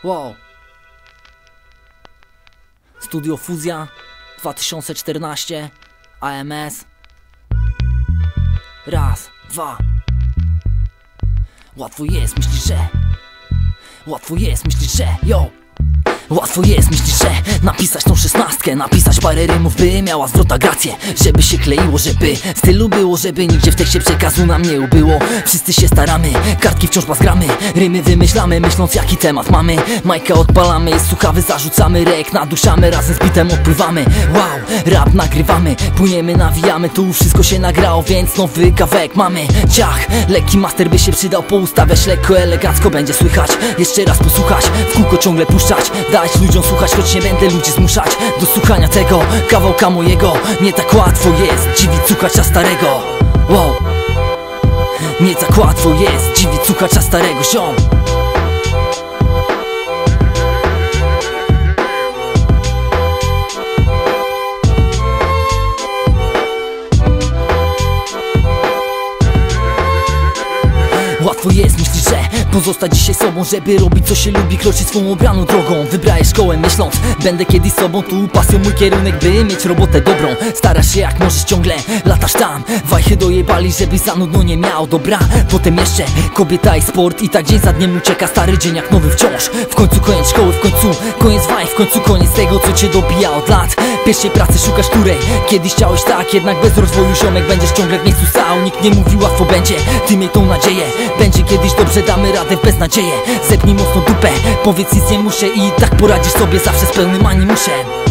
Wow. Studio Fuzja 2014 AMS. Raz, dwa. Łatwo jest, myślisz, że łatwo jest, myślisz, że yo. Łatwo jest, myślisz, że napisać tą 16, napisać parę rymów, by miała zwrota grację, żeby się kleiło, żeby stylu było, żeby nigdzie w tekście przekazu nam nie ubyło. Wszyscy się staramy, kartki wciąż bazgramy, rymy wymyślamy, myśląc jaki temat mamy. Majka odpalamy, jest słuchawy, zarzucamy, rek naduszamy, razem z bitem odpływamy. Wow, rap nagrywamy, płyniemy, nawijamy, tu wszystko się nagrało, więc nowy kawałek mamy. Ciach, lekki master by się przydał, poustawiać lekko, elegancko będzie słychać. Jeszcze raz posłuchać, w kółko ciągle puszczać, dać ludziom słuchać, choć nie będę ludzi zmuszać do słuchania tego kawałka mojego. Nie tak łatwo jest dziwić słuchacza starego. Wow. Nie tak łatwo jest dziwić słuchacza starego, ziom. Łatwo jest, myślisz, że pozostać dzisiaj sobą, żeby robić co się lubi, kroczyć swą obraną drogą. Wybrałeś szkołę myśląc, będę kiedyś sobą, tu pasją mój kierunek, by mieć robotę dobrą. Starasz się jak możesz, ciągle latasz tam, wajchy dojebali, żebyś za nudno nie miał. Dobra, potem jeszcze kobieta i sport, i tak dzień za dniem ucieka stary dzień jak nowy wciąż. W końcu koniec szkoły, w końcu koniec wajch, w końcu koniec tego, co cię dobija od lat. Pierwszej pracy szukasz, której kiedyś chciałeś tak, jednak bez rozwoju ziomek będziesz ciągle w miejscu stał. Nikt nie mówi łatwo będzie, ty miej tą nadzieję. Będzie kiedyś dobrze, damy radę w beznadzieję. Zepnij mocno dupę, powiedz nic nie muszę, i tak poradzisz sobie zawsze z pełnym animuszem.